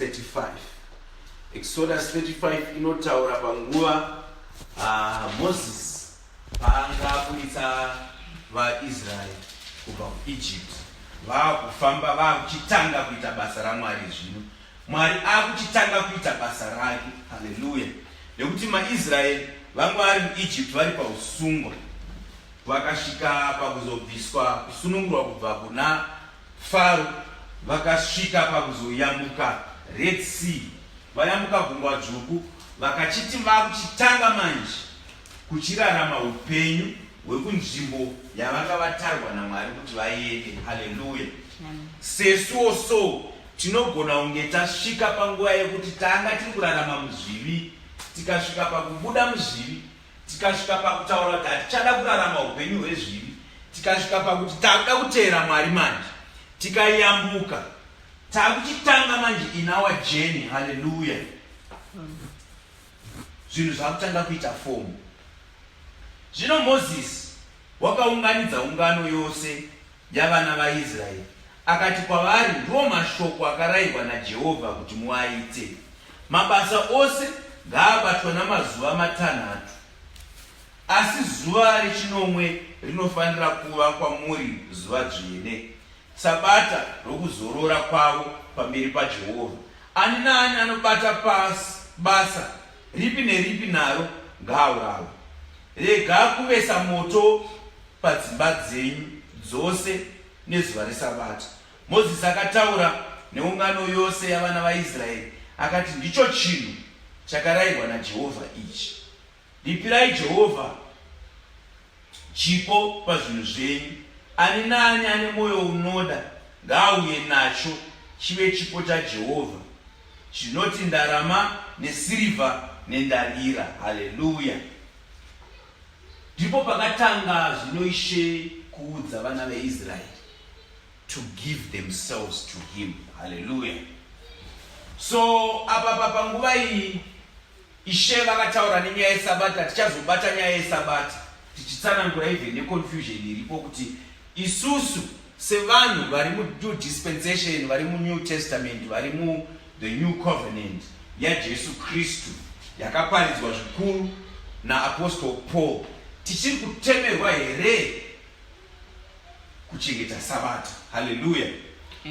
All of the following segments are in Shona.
Exodus 35. Exodus 35 inotaura panguva Moses paangabudisa vaIsraeri kubva kuEgypt. Vakufamba vakuchitanga kuita basa raMwari zvino. Mwari akuchitanga kuita basa rake. Haleluya. Nekuti maIsraeri vanga vari muEgypt vari pausungwa. Vakasvika pakuzobviswa kusunungurwa kubva kuna Faro, vakasvika pakuzoyambuka Red Sea, vayambuka gungwa dzvuku, vakachiti vakuchitanga manje kuchirarama upenyu hwekunzvimbo yavanga vatarwa naMwari kuti vaende. Haleluya. Sesuoso tinogona kunge tasvika panguva yekuti tanga tiri kurarama muzvivi, tikasvika pakubuda muzvivi, tikasvika pakutaura kuti hatichada kurarama upenyu hwezvivi, tikasvika pakuti takuda kuteera Mwari manje, tikayambuka, takuchitanga manje in our journey. Haleluya. Zvinhu zvakutanga kuita fomu. Zvino Moses wakaunganidza ungano yose yavana vaIsraeri, akati kwavari, ndiwo mashoko akarayirwa naJehovha kuti muaite. Mabasa ose ngaabatwa namazuva 6, asi zuva rechinomwe rinofanira kuva kwamuri zuva dzvene, sabata rokuzorora kwavo pamberi paJehovha. Ani naani anobata basa ripi neripi naro ngaaurawe. Rega kuvesa moto padzimba dzenyu dzose nezuva resabata. Mozisi akataura neungano yose yavana vaIsraeri akati, ndicho chinhu chakarayirwa naJehovha ichi: lipirai Jehovha chipo pazvinhu zvenyu. Ani naani ane mwoyo unoda ngaauye nacho chive chipo chaJehovha, chinoti ndarama nesirivha nendarira. Haleluya. Ndipo pakatanga zvinoishe kuudza vana veIsraeri to give themselves to him. Hallelujah. So apa panguva iyi Ishe vakataura nenyaya yesabata. Tichazobata nyaya yesabata tichitsanangura even neconfusion iripo kuti isusu sevanhu vari mu dispensation, vari mu New Testament, vari mu the New Covenant yaJesu Kristu yakaparidzwa zvikuru naApostle Paul, tichiri kutemerwa here kuchengeta sabata. Haleluya.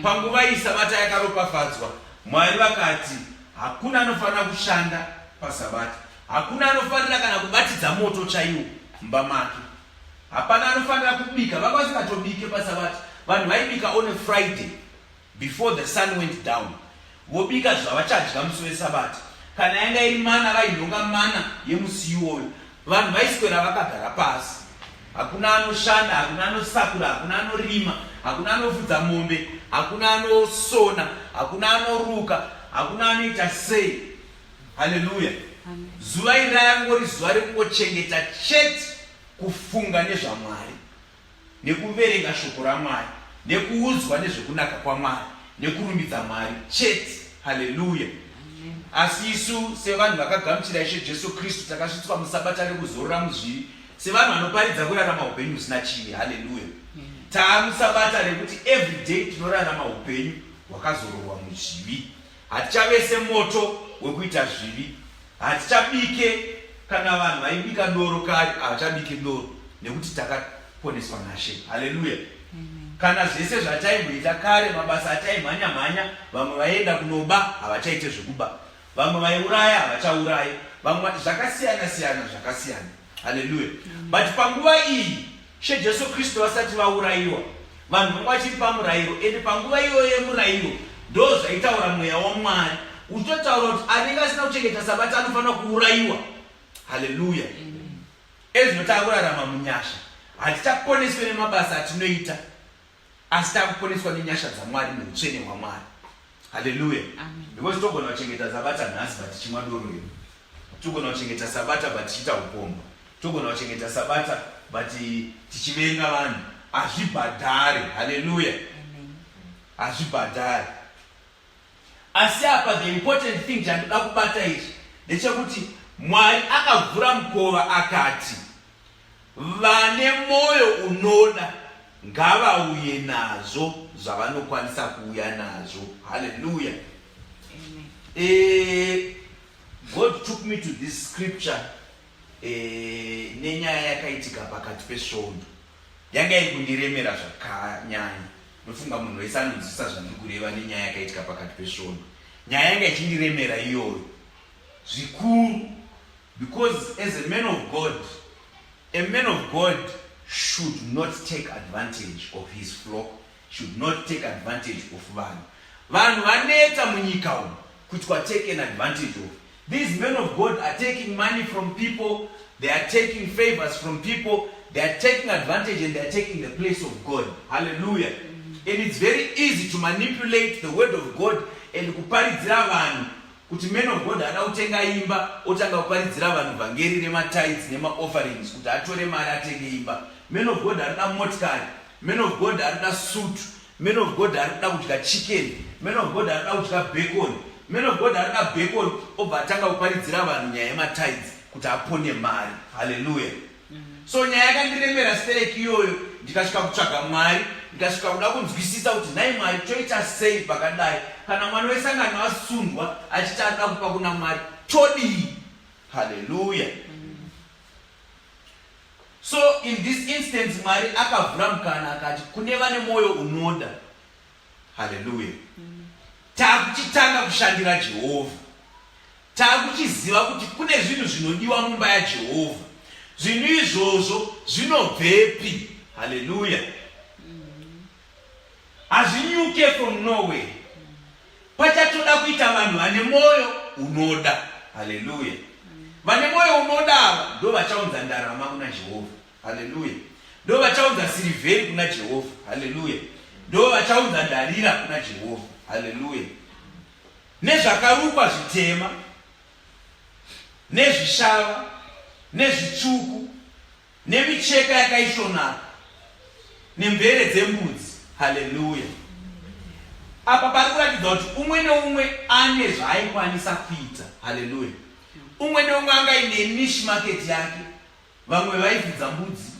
Panguva iyi sabata yakaropafadzwa. Mwari vakati hakuna anofanira kushanda pasabata, hakuna anofanira kana kubatidza moto chaiwo mumba make, hapana anofanira kubika. Vanga vasingatobike pasabata. Vanhu vaibika on a Friday before the sun went down, vobika zvavachadya musi wesabata. Kana yanga iri mana, vainhonga mana yemusi iwoyo. Vanhu vaiswera vakagara pasi. Hakuna anoshanda, hakuna anosakura, hakuna anorima, hakuna anofudza mombe, hakuna anosona, hakuna anoruka, hakuna anoita sei. Haleluya. Zuva iri rayangori zuva rekungochengeta chete kufunga nezvaMwari, nekuverenga shoko raMwari, nekuudzwa nezvekunaka kwaMwari, nekurumbidza Mwari chete. Haleluya. Asi isu sevanhu vakagamuchira Ishe Jesu Kristu takasvitswa musabata rekuzorora muzvivi, sevanhu vanoparidza kurarama upenyu husina chivi. Haleluya. Taamusabata rekuti every day tinorarama upenyu hwakazororwa muzvivi. Hatichavese moto wekuita zvivi, hatichabike. Kana vanhu vaibika doro kare, havachabike doro nekuti takaponeswa naShe. Haleluya. Kana zvese zvataimboita kare, mabasa ataimhanya-mhanya, vamwe vaenda kunoba havachaite zvekuba, vamwe vaiuraya havachaurayi, vamwe zvakasiyana-siyana zvakasiyana. Haleluya. But panguva iyi She Jesu Kristu vasati vaurayiwa, vanhu vanga vachiri pamurayiro, ende panguva iyoyo yemurayiro ndo zvaitaura mweya waMwari uchotaura kuti anenge asina kuchengeta sabata anofanira kuurayiwa. Haleluya. Ezvinotanga kurarama munyasha, hatichaponeswe nemabasa atinoita, asi takuponeswa nenyasha dzaMwari neutsvene hwaMwari. Haleluya. Because togona kuchengeta sabata nhasi but tichimwa doro ino, togona kuchengeta sabata but tichiita upombwe, togona kuchengeta sabata but tichivenga vanhu. Hazvibhadhare. Haleluya. Hazvibhadhare. Asi apa the important thing chandinoda kubata izvi ndechekuti Mwari akavhura mukova akati, vane moyo unoda ngavauye nazvo zvavanokwanisa kuuya nazvo. Haleluya. God took me to this scripture nenyaya yakaitika pakati pesvondo. Yanga ikundiremera zvakanyanya. Nofunga munhu wese anonzwisisa zvandiri kureva nenyaya yakaitika pakati pesvondo. Nyaya yanga ichindiremera iyoyo zvikuru, because as a man of God should not take advantage of his flock, should not take advantage of vanhu. Vanhu vaneta munyika umu kuti kwa taken advantage of. These men of God are taking money from people, they are taking favors from people, they are taking advantage and they are taking the place of God. Hallelujah. And it's very easy to manipulate the word of God and kuparidzira vanhu kuti men of God ada kutenga imba otanga kuparidzira vanhu vhangeri rematithes nemaofferings kuti atore mari atenge imba. Men of God arida motikari, men of God arida suit, men of God arida kudya chicken, men of God arida kudya bacon, men of God arida bacon obva atanga kuparidzira vanhu nyaya yematithes kuti apone mari. Hallelujah. So nyaya yakandiremera stereki iyoyo, ndikasvika kutsvaga Mwari, ndikasvika kuda kunzwisisa kuti nai Mwari toita sei pakadai. Kana mwana wesangano asundwa achiti ada kupa kuna Mwari todii. Hallelujah. So in this instance Mwari akavhura mukana akati kune vane moyo unoda. Hallelujah. Takuchitanga kushandira Jehovah. Takuchiziva kuti kune zvinhu zvinodiwa mumba yaJehovah. Zvinhu izvozvo zvinobvepi. Hallelujah. Hazvinyuke from nowhere. Pachatoda kuita vanhu vane moyo unoda. Hallelujah. Vane moyo unoda ava ndo vachaunza ndarama kuna Jehovah. Hallelujah. Ndo vachaunza silivheri kuna Jehovah. Hallelujah. Ndo vachaunza ndarira kuna Jehovah. Hallelujah. Nezvakarukwa zvitema, nezvishava, nezvitsvuku, nemicheka yakaisvonaka, nemvere dzembudzi. Hallelujah. Apa pari kuratidza kuti umwe neumwe ane zvaaikwanisa kuita. Hallelujah. Umwe neumwe anga ine niche market yake. Vamwe vaifudza mbudzi,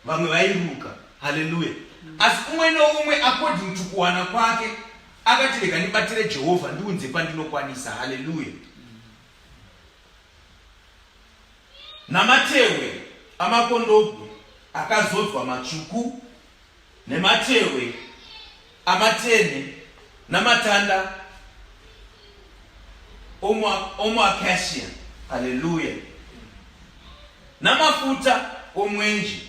vamwe vairuka. Hallelujah. Asi umwe neumwe according to kuwana kwake akati rega ndibatire Jehovah ndiunze pandinokwanisa. Hallelujah. Namatewe amakondobwe akazodzwa matsvuku nematewe amatene namatanda omuacacia. Hallelujah. Namafuta omwenji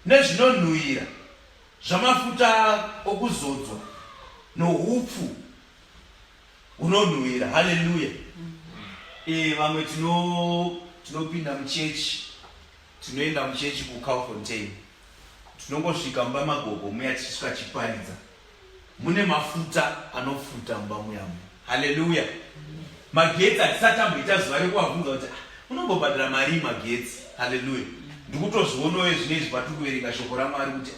nezvinonhuhwira zvamafuta okuzodzwa noupfu unonhuhwira. Hallelujah. Vamwe tinopinda muchechi, tinoenda muchechi kuCalfontaine, tinongosvika mumba magogo muya tichisvika chiparidza mune mafuta anofuta mumba muyamo. Hallelujah. Magetsi hatisatamboita zuva rekuvabvunza kuti unombobhadhara mari magetsi. Hallelujah. Ndikutozvionawo zvinezvi patikuverenga shoko raMwari kuti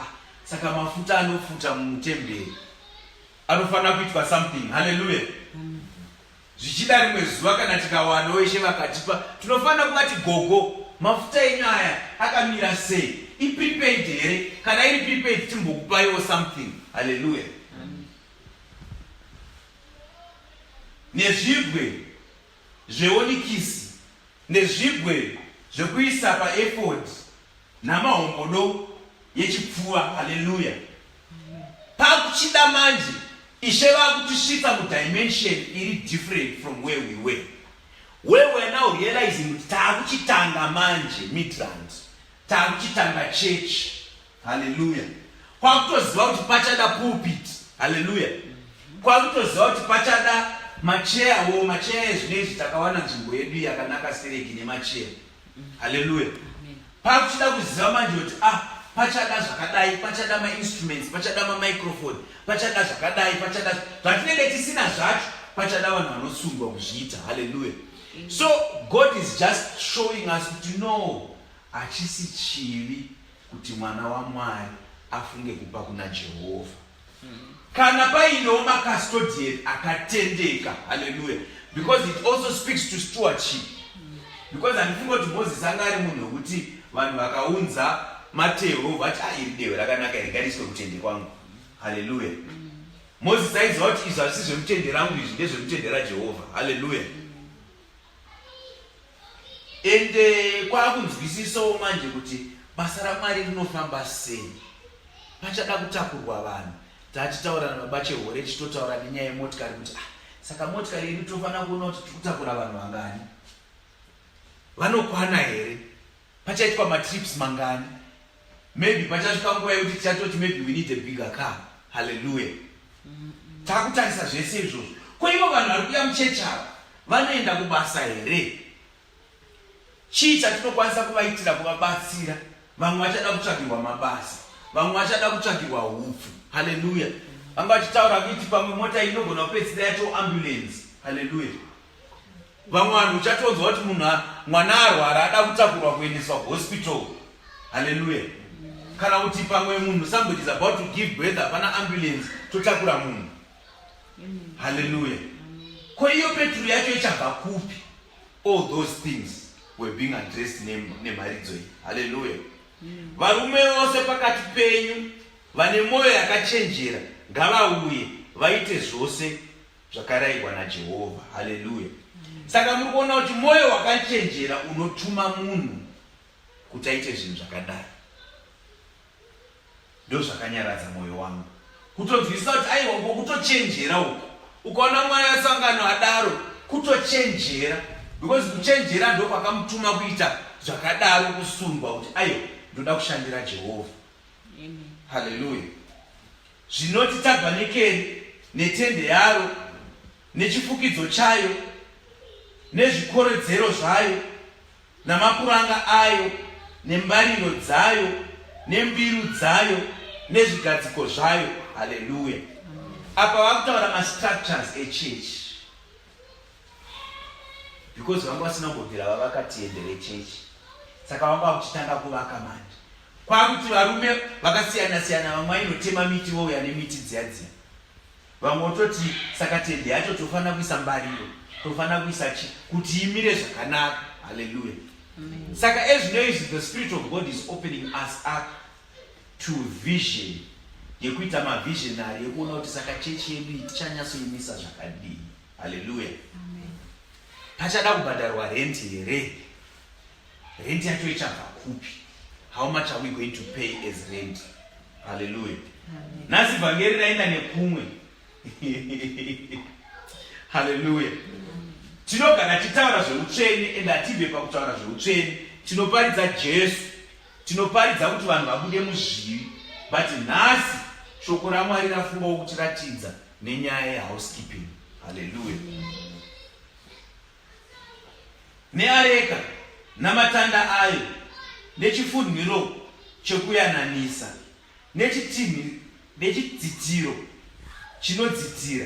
saka mafuta anofuta mutemberi anofanira kuitwa something. Hallelujah. Zvichida rimwe zuva kana tikawana weshe vakatipa tinofanira kuvati gogo mafuta enyu aya akamira sei, iprepaid here? Kana iri prepaid timbokupaiwo something. Hallelujah. Nezvibwe zveonikisi nezvibwe zvekuisa paefod namahombodo yechipfuva. Hallelujah. Pakuchida manje Ishe vakutisvitsa mudimension iri different from where we were. Where we are now realizing kuti taakuchitanga manje Midrand, taakuchitanga church. Hallelujah. Kwakutoziva kuti pachada pulpit. Hallelujah. Kwakutoziva kuti pachada macheyawo, macheya ezvinezvi takawana nzvimbo yedu yakanaka stereki nemacheya. Hallelujah. Pakuchida kuziva manje kuti pachada zvakadai, pachada ma-instruments, pachada ma-microphone, pachada zvakadai, pachada zvatinenge tisina zvacho, pachada vanhu vanosungwa kuzviita. Hallelujah. So God is just showing us kuti no, hachisi chivi kuti mwana waMwari afunge kupa kuna Jehovah. Kana painewo makastodian akatendeka. Hallelujah. Because it also speaks to stewardship. Because handifunga kuti Moses anga ari munhu wekuti vanhu vakaunza mateo vati iri dewe rakanaka rikariswe kutende kwangu. Hallelujah. Moses aiziva kuti izvi hazvisi zvemutende rangu, izvi ndezvemutende raJehovha. Haleluya. Ende kwakunzwisisawo manje kuti basa raMwari rinofamba sei. Pachada kutakurwa vanhu. Tachitaura nababa chehore tichitotaura nenyaya yemotikari kuti saka motikari iri tofana kuona kuti tikutakura vanhu vangani, vanokwana here, pachaitwa matrips mangani, maybe pachasvika nguva yekuti tichatoti maybe we need a bigger car. Haleluya. Takutarisa zvese izvozvo. Ko ivo vanhu vari kuuya muchechi ava vanoenda kubasa here? Chii chatinokwanisa kuvaitira kuvabatsira? Vamwe vachada kutsvagirwa mabasa, vamwe vachada kutsvagirwa hupfu. Haleluya. Vanga vachitaura kuti pamwe mota inogona kupedzisira yacho ambulance. Haleluya. Vamwe vanhu uchatonzwa kuti mwana arwara ada kutakurwa kuendeswa hospital. Haleluya. Kana kuti pamwe munhu somebody is about to give birth, hapana ambulance, totakura munhu. Haleluya. Ko iyo petrol yacho ichabva kupi? All those things were being addressed nemharidzo iyi. Haleluya. Varume vose pakati penyu vane moyo yakachenjera ngavauye vaite zvose zvakarayirwa naJehovha. Haleluya. Saka muri kuona kuti moyo wakachenjera unotuma munhu kuti aite zvinhu zvakadaro. Ndo zvakanyaradza moyo wangu kutonzwisisa kuti aiwa kutochenjera uko, ukaona mwana asangano adaro kutochenjera, because kuchenjera ndo kwakamutuma kuita zvakadaro, kusungwa kuti aiwa ndoda kushandira Jehovha. Haleluya. Zvinoti tabhanekeri netende yaro nechifukidzo chayo nezvikorodzero zvayo namapuranga ayo nembariro dzayo nembiru dzayo nezvigadziko zvayo. Haleluya. Apa vakutaura mastructures echurch, because vanga vasina kubvira vavakatiendere chechi, saka vanga vakuchitanga kuvaka manje. Kwakuti varume vakasiyana siyana, vamwe inotema miti vouya nemiti dziya, vamwe ototi saka tende yacho tofana kuisa mbariro, tofana kuisa kuti imire zvakanaka. Haleluya. Saka as noise, the Spirit of God is opening us up to vision, yekuita mavisionary yekuona kuti saka chechi yedu tichanyasoimisa zvakadii. Haleluya. Pachada kubhadharwa rent here, rent yacho ichabva kupi? How much are we going to pay as rent? Hallelujah. Nasi vhangeri raenda nekumwe. Hallelujah. Tinogara titaura zveutsvene ende hatibve pakutaura zveutsvene. Tinoparidza Jesu. Tinoparidza kuti vanhu vabude muzvivi. But nhasi shoko raMwari rafungawo kutiratidza nenyaya yehousekeeping. Hallelujah. Neareka namatanda ayo nechifunhiro chekuyananisa nechidzitiro chinodzitira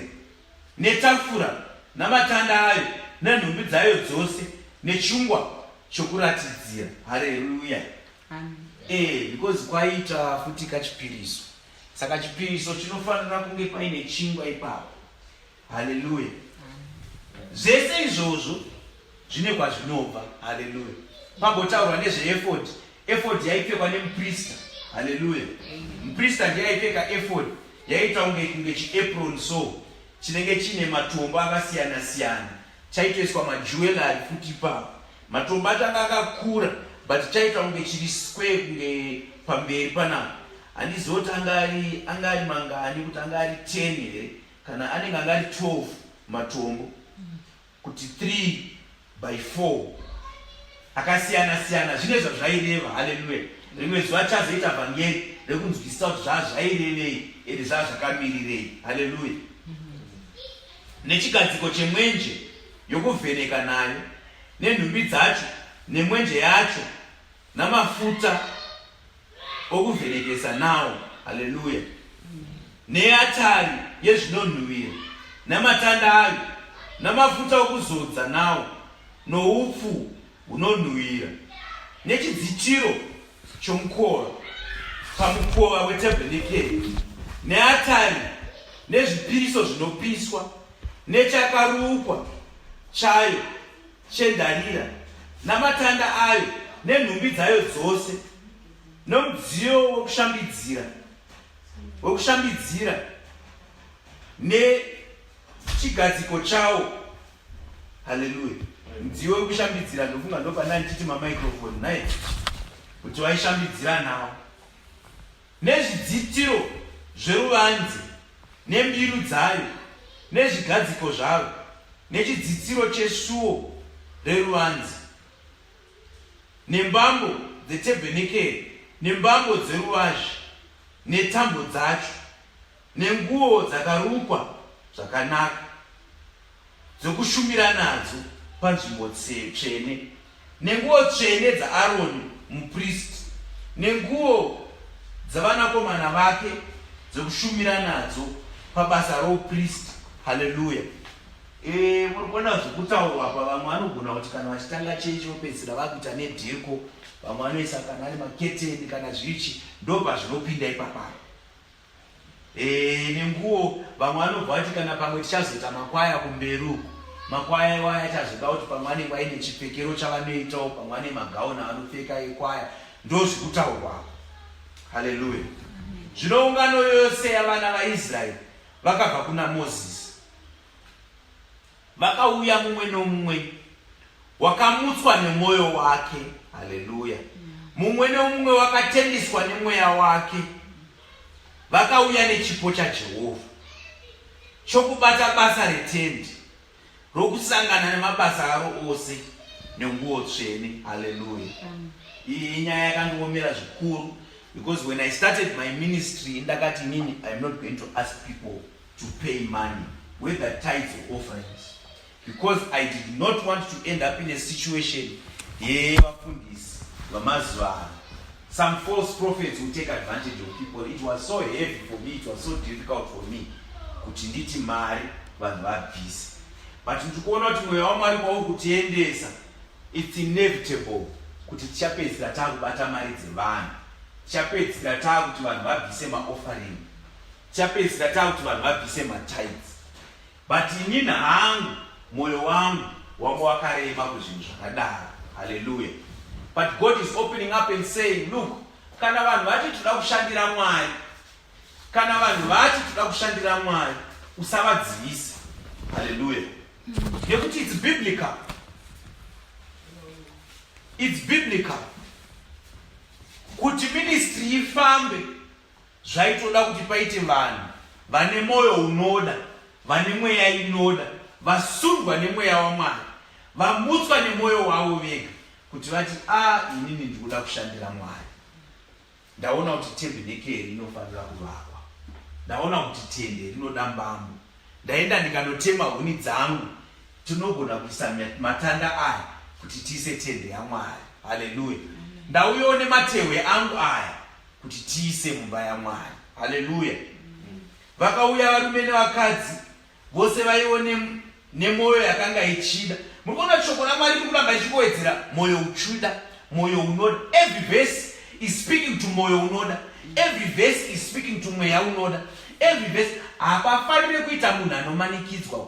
netafura namatanda ayo nenhumbi dzayo dzose nechingwa chokuratidzira. Haleluya. Because kwaita futi kachipiriso, saka chipiriso chinofanira kunge paine chingwa ipapo. Haleluya. Zvese izvozvo zvine kwazvinobva. Haleluya. Pambotaurwa nezveefod. Efod yaipfekwa nemuprista. Haleluya. Muprista ndiye aipfeka efod, yaita kunge chiapron so chinenge chine matombo akasiyana siyana, chaitoiswa majewelry futi ipapo. Matombo atanga akakura, but chaita kunge chiri square kunge pamberi panapa. Handizoti angari mangani, kuti angari 10 here kana anenge angari 12 matombo, kuti 3x4 akasiyana siyana, zvine zvazvaireva. Haleluya. Rimwe zuva chazoita vhangeri rekunzwisisa kuti zvazvairevei ende zvazvakamirirei. Haleluya. Nechigadziko chemwenje yokuvheneka nayo nenhumbi dzacho nemwenje yacho namafuta okuvhenekesa nawo. Haleluya. Neatari yezvinonhuhwira namatanda ayo namafuta okuzodza nawo noupfu hunonhuhwira nechidzitiro chomukova pamukova wetabhenekeri neatari nezvipiriso zvinopiswa nechakarukwa chayo chendarira namatanda ayo nenhumbi dzayo dzose nomudziyo wokushambidzira nechigadziko chawo. Hallelujah. Mudziyo wekushambidzira ndofunga ndopana ndichiti mamicrophone naye kuti waishambidzira nawo, nezvidzitiro zveruvanze nembiru dzayo nezvigadziko zvayo nechidzitsiro chesuo reruvanze nembambo dzetebhenekeri nembambo dzeruvazhe netambo dzacho nenguo dzakarukwa zvakanaka dzokushumira nadzo panzvimbo tsvene nenguo tsvene dzaaroni mupristi nenguo dzavanakomana vake dzokushumira nadzo pabasa roupristi. Haleluya. Muri kuona zvekutaurwa apa, vamwe vanogona kuti kana vachitanga chechi vopedzisira vakuita nedheko, vamwe vanoisa kana ari maketeni kana zvichi, ndobva zvinopinda ipapa. Nenguo vamwe vanobva kuti kana pamwe tichazoita makwaya kumberi uku, makwaya iwaya achazoda kuti pamwe vanenge vaine chipfekero chavanoitawo, pamwe vane magauni avanopfeka ekwaya, ndo zvekutaurwa. Haleluya. Zvino ungano yose yavana vaIsraeri vakabva kuna Mozisi, vakauya mumwe nomumwe wakamutswa nemwoyo wake. Haleluya. Mumwe nomumwe wakatendiswa nemweya wake, vakauya nechipo chaJehovha chokubata basa retende rokusangana nemabasa aro ose nenguo tsvene. Haleluya. Iyi inyaya yakandiomera zvikuru, because when I started my ministry ndakati nini, I'm not going to ask people to pay money, whether tithes or offerings, because I did not want to end up in a situation vafundisi vamazuva, some false prophets will take advantage of people. It was so heavy for me, it was so difficult for me kuti nditi mari vanhu vabvise, but ndikuona kuti mweya waMwari kwauri kutiendesa, it's inevitable kuti tichapedzisira taakubata mari dzevanhu, tichapedzisira taakuti vanhu vabvise maoffering, tichapedzisira taakuti vanhu vabvise matithes. But inini hangu mwoyo wangu wanga wakarema kuzvinhu zvakadaro. Hallelujah. But God is opening up and saying, look, kana vanhu vati toda kushandira Mwari, kana vanhu vati toda kushandira Mwari, usavadzivisa. Hallelujah. Nekuti it's biblical. It's biblical. Kuti ministry ifambe, zvaitoda kuti paite vanhu vane moyo unoda, vane mweya inoda, vasundwa nemweya waMwari, vamutswa nemwoyo wavo vega, kuti vati inini ndikuda kushandira Mwari. Ndaona kuti tebhenekeri inofanira kuvakwa, ndaona kuti tende rinoda mbambo, ndaenda ndikanotema huni dzangu, tinogona kuisa matanda aya kuti tiise tende yaMwari. Haleluya. Ndauyawo nematehwe angu aya kuti tiise mumba yaMwari. Haleluya. Vakauya varume nevakadzi vose vaiwo nemwoyo yakanga ichida. Murikuona shoko raMwari rikuramba ichikowedzera mwoyo uchuda, mwoyo unoda. Every verse is speaking to mwoyo unoda. Every verse is speaking to mweya unoda. Every verse hapafaniri kuita munhu anomanikidzwa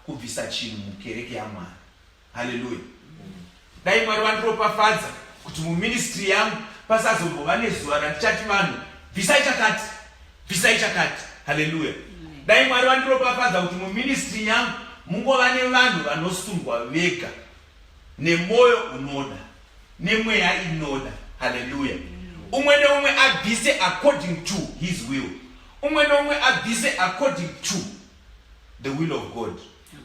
kubvisa chinhu mukereke yaMwari. Haleluya. Dai Mwari vandiropafadza kuti muministry yangu pasazombova nezuva randichati vanhu bvisai chakati, bvisai chakati. Haleluya. Dai Mwari vandiropafadza kuti muministry yangu mungova nevanhu vanosundwa vega nemwoyo unoda nemweya inoda. Haleluya. Umwe neumwe abvise according to his will. Umwe neumwe abvise according to the will of God.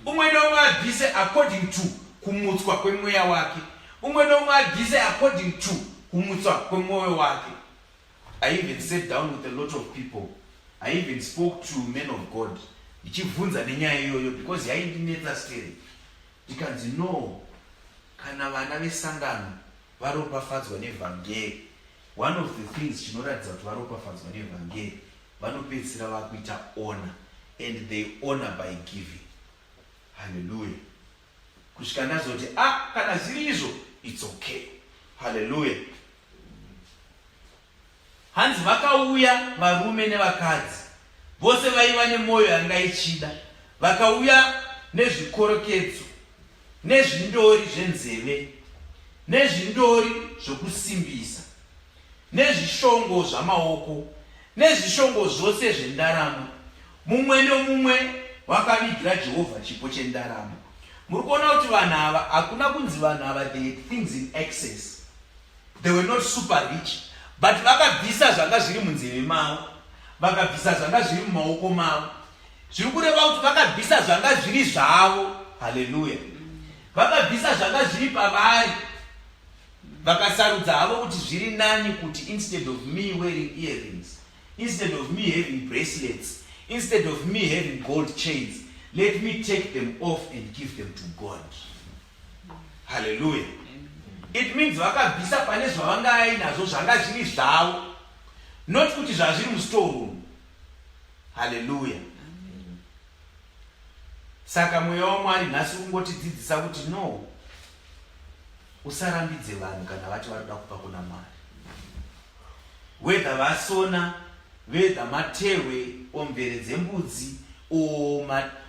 Umwe neumwe abvise according to kumutswa kwemweya wake. Umwe neumwe abvise according to kumutswa kwemwoyo wake. I even sat down with a lot of people. I even spoke to men of God. Ndichibvunza nenyaya iyoyo because yaindinetsa still. Ndikanzi no, kana vana vesangano varopafadzwa nevhangeri, one of the things chinoratidza kuti varopafadzwa nevhangeri, vanopedzisira vakuita honor, and they honor by giving. Hallelujah. Kusvika nazoti kana zviri izvo, it's okay. Hallelujah. Hanzi vakauya varume nevakadzi vose vaiva nemwoyo yanga ichida, vakauya nezvikorokedzo, nezvindori zvenzeve, nezvindori zvokusimbisa, nezvishongo zvamaoko, nezvishongo zvose zvendarama, mumwe nomumwe wakavigira Jehovah chipo chendaramo. Muri kuona kuti vanhu ava hakuna kunzi vanhu ava they had things in excess. They were not super rich, but vakabvisa zvanga zviri munzeve mavo, vakabvisa zvanga zviri mumaoko mavo. Zviri kureva kuti vakabvisa zvanga zviri zvavo. Hallelujah. Vakabvisa zvanga zviri pavari, vakasarudza havo kuti zviri nani kuti instead of me wearing earrings, instead of me having bracelets, instead of me having gold chains, let me take them off and give them to God. Hallelujah. It means vakabvisa pane zvavanga ainazvo zvanga zviri zvavo, not kuti zvazviri mustoreroom. Hallelujah. Saka mweya waMwari nhasi kungotidzidzisa kuti no, usarambidze vanhu kana vati varikuda kupa kuna Mwari. Whether vasona, whether matewe omvere dzembudzi, o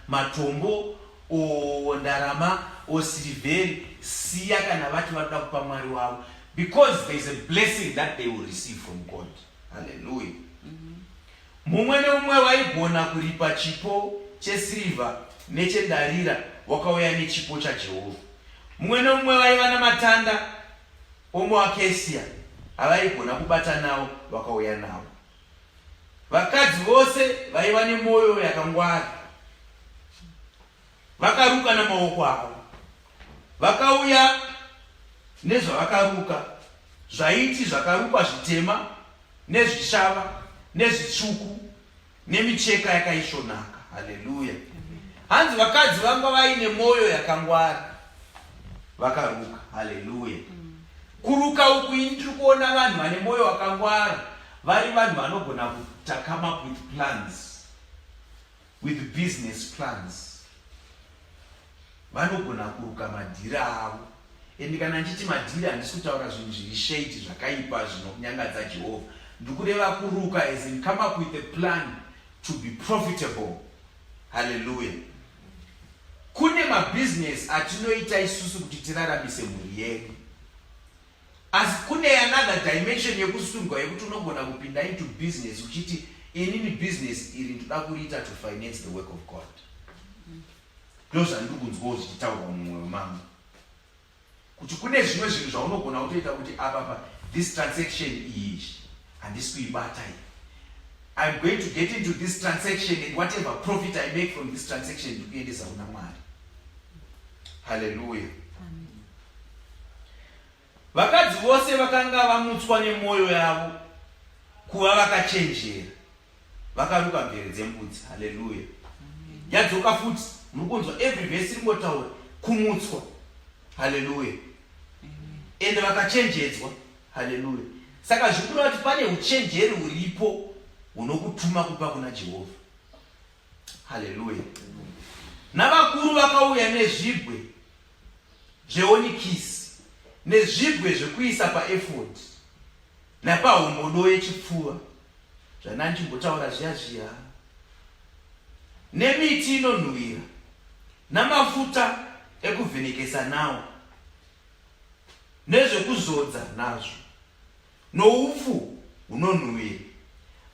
matombo, o ndarama, o siliveri, siya kana vati varikuda kupa Mwari wavo, because there is a blessing that they will receive from God. Hallelujah. Mumwe nomumwe waigona kuripa chipo chesirivha nechendarira wakauya nechipo chaJehovha. Mumwe nomumwe vaiva namatanda omuacacia avaigona kubata nawo vakauya nawo. Vakadzi vose vaiva nemwoyo yakangwara, vakaruka namaoko avo, vakauya nezvavakaruka, zvaiti zvakarukwa zvitema nezvishava nezvitsvuku nemicheka yakaisvonaka. Hallelujah. Hanzi vakadzi vanga vaine mwoyo yakangwara, vakaruka. Hallelujah. Kuruka uku ndiri kuona vanhu vane mwoyo wakangwara vari vanhu vanogona to come up with plans, with business plans. Vanogona kuruka madhira avo. Endi kana nchiti madhira handisi kutaura zvinhu zviri shade zvakaipa zvinokunyangadza Jehovah. Ndikureva kuruka as in come up with a plan to be profitable. Hallelujah. Kune mabusiness atinoita isusu kuti tiraramise mhuri yedu. Asi kune another dimension yekusungwa yekuti unogona kupinda into business uchiti inini business iri ndoda kuriita to finance the work of God. Ndozvandiri kunzwa zvichitaurwa mumwoyo mangu. Kuti kune zvimwe zvinhu zvaunogona kutoita kuti apa this transaction iyi handisi kuibata iyi. I'm going to get into this transaction and whatever profit I make from this transaction ndikuendesa kuna Mwari. Hallelujah. Vakadzi vose vakanga vamutswa nemwoyo yavo kuva vakachenjera, vakaruka mvere dzembudzi. Hallelujah. Yadzoka futi, muri kunzwa every verse ringotaura kumutswa. Hallelujah. Ende vakachenjedzwa. Hallelujah. Saka zvikuru kuti pane uchenjeri huripo hunokutuma kupa kuna Jehovah. Hallelujah. Navakuru vakauya nezvibwe zveonikisi nezvibwe zvekuisa paefod napahombodo yechipfuva zvanandimbotaura zviya zviya, nemiti inonhuhwira namafuta ekuvhenekesa nawo nezvekuzodza nazvo noupfu hunonhuhwira.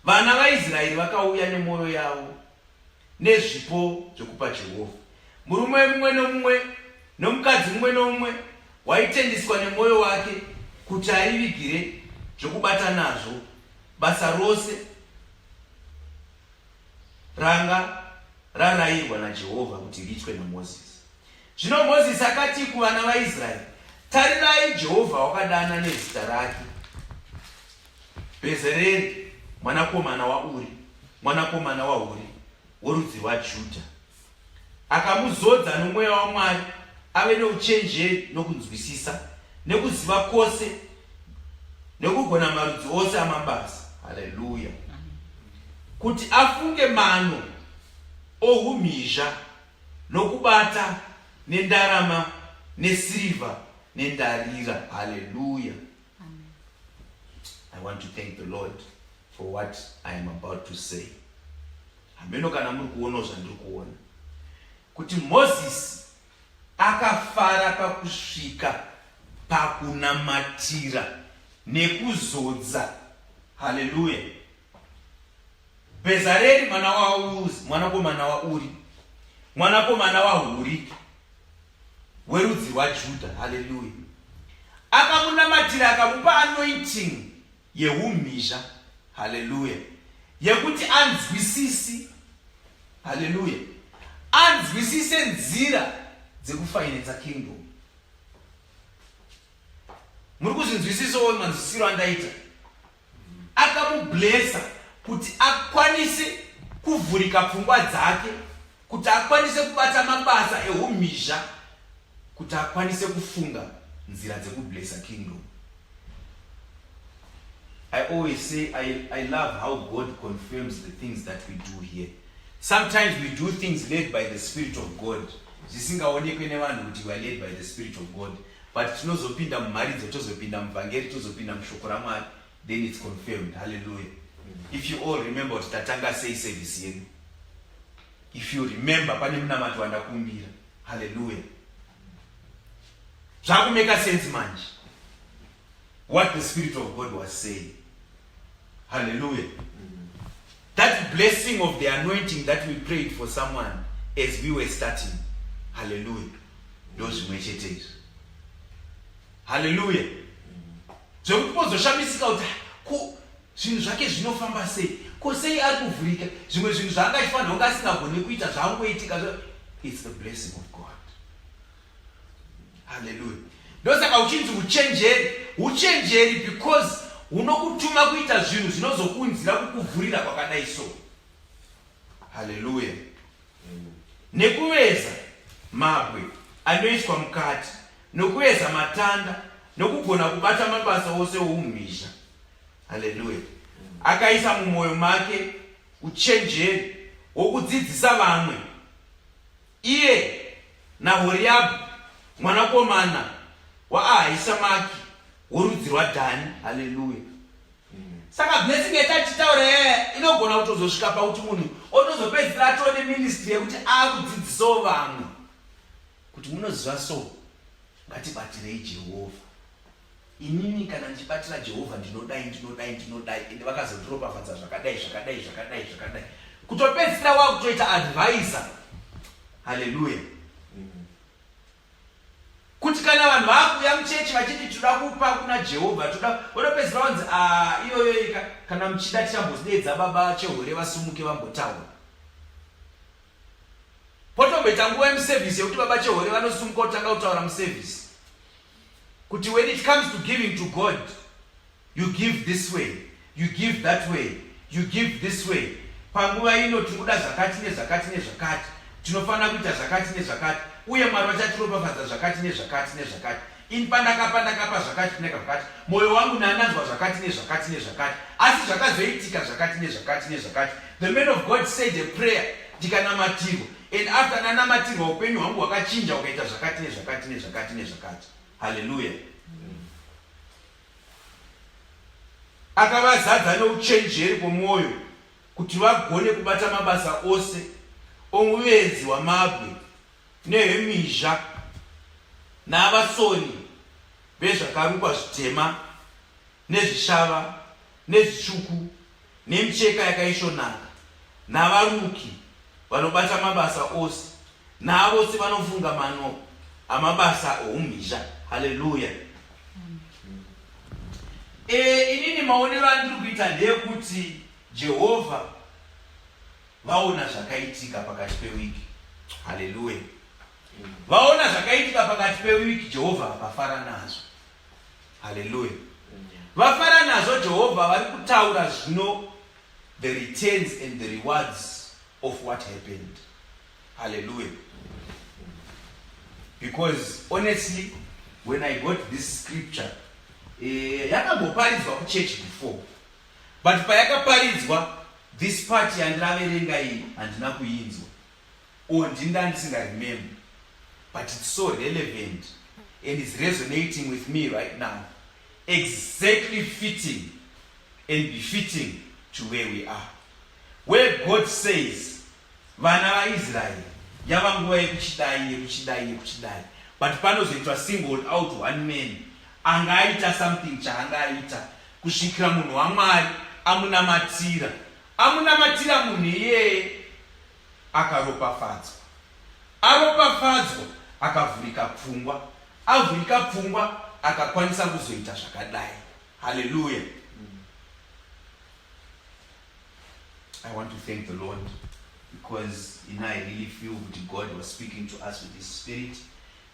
Vana vaIsraeri vakauya nemwoyo yavo nezvipo zvekupa Jehovah. Murume mumwe nomumwe nomukadzi mumwe nomumwe waitendiswa nemwoyo wake kuti arivigire zvokubata nazvo basa rose ranga rarayirwa naJehovah kuti riitwe naMozisi. Zvino Mozisi akati kuvana vaIsraeri, tarirai, Jehovah wakadana nezita rake Bezereri mwanakomana waUri, mwanakomana waHuri, worudzi rwaJudha, akamuzodza nomweya waMwari ave neuchenjeri nokunzwisisa nekuziva kwose nekugona marudzi ose amabasa. Hallelujah. Kuti afunge mano ohumhizha nokubata nendarama nesirivha nendarira. Hallelujah. I want to thank the Lord for what I am about to say. Hameno kana muri kuona zvandiri kuona kuti Moses akafara pakusvika pakunamatira nekuzodza. Hallelujah. Bezareri mwana wa Uzi, mwanakomana wa Uri, mwanakomana wa Huri, werudzi rwaJudha. Haleluya. Akamunamatira akamupa anointing yeumhizha. Haleluya. Yekuti anzwisisi. Haleluya. Anzwisise nzira dzekufinansa kingdom. Muri kuzvinzwisisawo manzwisiro andaita. Akamublessa kuti akwanise kuvhurika pfungwa dzake, kuti akwanise kubata mabasa eumhizha, kuti akwanise kufunga nzira dzekublessa kingdom. I always say I love how God confirms the things that we do here. Sometimes we do things led by the Spirit of God. Zvisingaonekwe nevanhu kuti we are led by the Spirit of God. But tinozopinda mumharidzo, tozopinda muvhangeri, tozopinda mushoko raMwari, then it's confirmed. Hallelujah. If you all remember what tatanga say service yedu. If you remember, pane munamato wandakumbira. Hallelujah. Zvakumeka sense manje. What the Spirit of God was saying. Hallelujah. That blessing of the anointing that we prayed for someone as we were starting. Hallelujah. Those messages. Hallelujah. Zvokupozoshamisika kuti zvinhu zvake zvinofamba sei, ko sei ari kuvhurika, zvimwe zvinhu zvaangafanira kunge asingagoni kuita zvaangoitika. It's the blessing of God. Hallelujah. Ndosaka uchinzi uchenjeri because unokutuma kuita zvinhu zvinozokunzira kukuvhurira kwakadai so. Hallelujah. Nekuveza mabwe anoiswa mukati, nokuveza matanda, nokugona kubata mabasa ose oumhizha. Hallelujah. Akaisa mumwoyo make uchenjeri wokudzidzisa vamwe. Iye naHoriabhu mwanakomana waAhisamaki worudzi rwaDhani. Hallelujah. Saka blessing yatachitaura inogona kutozosvika pauti munhu otozopedzisira atone ministry yekuti akudzidzisawo vamwe kuti munoziva so, ngatibatirei Jehovah. Inini kana ndichibatira Jehovah ndinodai ende vakazondiropafadza zvakadai. Kutopedzisira wakutoita advisor. Hallelujah. Kuti kana vanhu vakuya muchechi vachiti toda kupa kuna Jehovah, toda unopedzisira wanzi iyoyo kana muchida tichambozidedza baba chehore vasumuke vambotaura. Potomboita nguva yemuservice yekuti baba chehore vanosumuka kutanga kutaura muservice. Kuti when it comes to giving to God, you give this way, you give that way, you give this way. Panguva ino tinoda zvakati nezvakati, tinofanira kuita zvakati nezvakati, uye Mwari vachatiropafadza zvakati nezvakati. Ini pandakapa zvakati nezvakati, moyo wangu nananzwa zvakati nezvakati, asi zvakazoitika zvakati nezvakati. The man of God said a prayer, ndikanamatirwa, and after nanamatirwa upenyu hwangu hwakachinja ukaita zvakati nezvakati. Hallelujah. Akavazadza nouchenjeri pomwoyo kuti vagone kubata mabasa ose omuvezi wamabwe nehemhizha navasoni vezvakarukwa zvitema nezvishava nezvitsvuku nemicheka yakaisvonaka navaruki vanobata mabasa ose navose vanofunga mano amabasa oumhizha. Hallelujah. Inini maonero andiri kuita ndeyekuti Jehovah vaona zvakaitika pakati pewiki. Hallelujah. Vaona zvakaitika pakati pewiki, Jehovah akafara nazvo. Hallelujah. Vafara nazvo Jehovah vari kutaura zvino the returns and the rewards of what happened. Hallelujah. Because honestly, when I got this scripture, yakamboparidzwa kuchurch before, but payakaparidzwa this part yandiraverenga iyi handina kuinzwa, or ndinda ndisingaremember, but it's so relevant and it's resonating with me right now, exactly fitting and befitting to where we are, where God says vana vaIsraeri yava nguva yekuchidai, but panozoitwa singled out one man angaita something chaangaita kusvikira munhu waMwari amunamatira amunamatira munhu iyeye akaropafadzwa. Aropafadzwa akavhurika pfungwa. Avhurika pfungwa akakwanisa kuzoita zvakadai. Hallelujah. I want to thank the Lord because I really feel that God was speaking to us with His Spirit,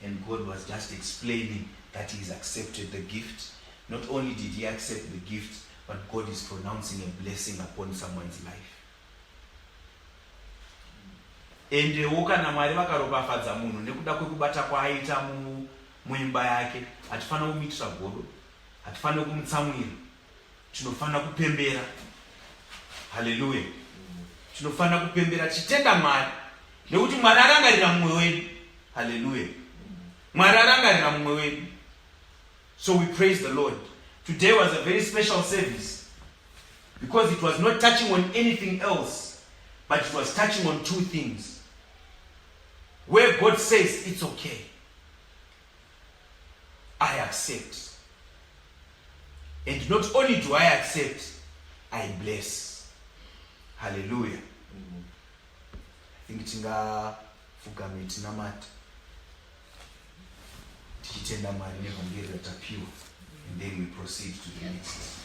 and God was just explaining that He has accepted the gift. Not only did He accept the gift, but God is pronouncing a blessing upon someone's life. Endewo kana Mwari vakaropafadza munhu nekuda kwekubata kwaaita muimba yake, hatifana kumuitira godo, hatifana kumutsamwira, tinofana kupembera. Hallelujah. Tinofana kupembera tichitenda Mwari nekuti Mwari arangarira mumwe wedu. Hallelujah. Mwari arangarira mumwe wedu. So we praise the Lord. Today was a very special service because it was not touching on anything else, but it was touching on two things. Where God says it's okay, I accept. And not only do I accept, I bless. Hallelujah. I think tingafugamira tinamata tichitenda Mwari nevhangeri ratapiwa, and then we proceed to the next.